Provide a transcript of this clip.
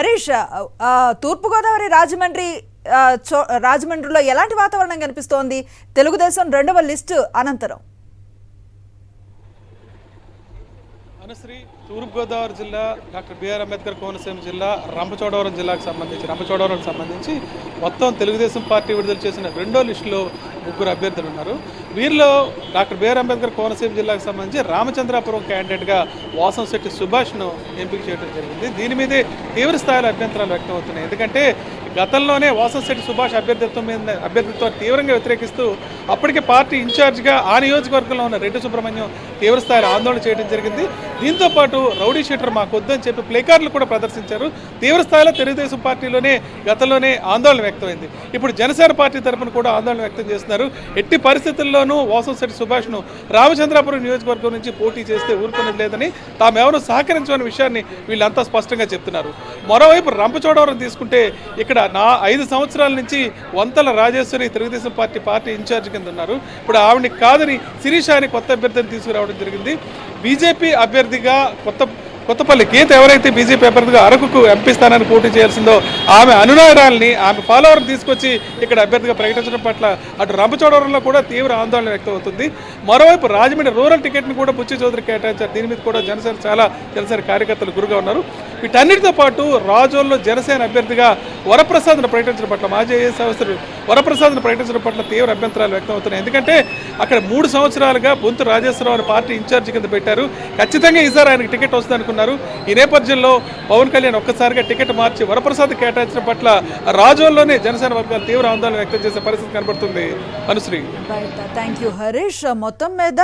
హరీష్, తూర్పుగోదావరి రాజమండ్రిలో ఎలాంటి వాతావరణం కనిపిస్తోంది తెలుగుదేశం రెండవ లిస్టు అనంతరం? అనుశ్రీ, తూర్పుగోదావరి జిల్లా డాక్టర్ బిఆర్ అంబేద్కర్ కోనసీమ జిల్లా రంపచోడవరం జిల్లాకు సంబంధించి మొత్తం తెలుగుదేశం పార్టీ విడుదల చేసిన రెండో లిస్టులో ముగ్గురు అభ్యర్థులు ఉన్నారు. వీరిలో డాక్టర్ బిఆర్ అంబేద్కర్ కోనసీమ జిల్లాకు సంబంధించి రామచంద్రాపురం క్యాండిడేట్గా వాసంశెట్టి సుభాష్ను ఎంపిక చేయడం జరిగింది. దీని మీదే తీవ్ర స్థాయిలో అభ్యంతరాలు వ్యక్తం అవుతున్నాయి. ఎందుకంటే గతంలోనే వాసంశెట్టి సుభాష్ అభ్యర్థిత్వం తీవ్రంగా వ్యతిరేకిస్తూ అప్పటికే పార్టీ ఇన్ఛార్జిగా ఆ నియోజకవర్గంలో ఉన్న రెడ్డి సుబ్రహ్మణ్యం తీవ్ర స్థాయిలో ఆందోళన చేయడం జరిగింది. దీంతో పాటు రౌడీ షీటర్ మాకు వద్దని చెప్పి ప్లేకార్డులు కూడా ప్రదర్శించారు. తీవ్ర స్థాయిలో తెలుగుదేశం పార్టీలోనే గతంలోనే ఆందోళన వ్యక్తమైంది. ఇప్పుడు జనసేన పార్టీ తరఫున కూడా ఆందోళన వ్యక్తం చేస్తున్నారు. ఎట్టి పరిస్థితుల్లోనూ వాసంశెట్టి సుభాష్ను రామచంద్రాపురం నియోజకవర్గం నుంచి పోటీ చేస్తే ఊరుకునేది లేదని, తామెవరూ సహకరించని విషయాన్ని వీళ్ళంతా స్పష్టంగా చెప్తున్నారు. మరోవైపు రంపచోడవరం తీసుకుంటే ఇక్కడ 5 సంవత్సరాల నుంచి వంతల రాజేశ్వరి తెలుగుదేశం పార్టీ ఇన్ఛార్జ్ కింద ఉన్నారు. ఇప్పుడు ఆవిడని కాదని శిరీష అని కొత్త అభ్యర్థిని తీసుకురావడం జరిగింది. బీజేపీ అభ్యర్థిగా కొత్తపల్లి గీత ఎవరైతే బీజేపీ అభ్యర్థిగా అరకుకు ఎంపీ స్థానాన్ని పోటీ చేయాల్సిందో ఆమె అనునాయురాల్ని, ఆమె ఫాలోవర్ని తీసుకొచ్చి ఇక్కడ అభ్యర్థిగా ప్రకటించడం పట్ల అటు రంపచోడవరంలో కూడా తీవ్ర ఆందోళన వ్యక్తం అవుతుంది. మరోవైపు రాజమండ్రి రూరల్ టికెట్ని కూడా పుచ్చి చౌదరి కేటాయించారు. దీని మీద కూడా జనసేన కార్యకర్తలు గురుగా ఉన్నారు. వీటన్నిటితో పాటు రాజోల్లో జనసేన అభ్యర్థిగా వరప్రసాద్ను ప్రకటించడం పట్ల మాజీ ఐఏఎస్ ఆఫీసర్ వరప్రసాద్ను ప్రకటించడం పట్ల తీవ్ర అభ్యంతరాలు వ్యక్తం అవుతున్నాయి. ఎందుకంటే అక్కడ 3 సంవత్సరాలుగా బొంతు రాజేశ్వరరావు పార్టీ ఇన్ఛార్జి కింద పెట్టారు. ఖచ్చితంగా ఈసారి ఆయనకు టికెట్ వస్తుంది అనుకున్నారు. ఈ నేపథ్యంలో పవన్ కళ్యాణ్ ఒక్కసారిగా టికెట్ మార్చి వరప్రసాద్ కేటాయించడం పట్ల రాజోల్లోనే జనసేన వర్గాలు తీవ్ర ఆందోళన వ్యక్తం చేసే పరిస్థితి కనబడుతుంది. Anusri, thank you Harish. మొత్తం మీద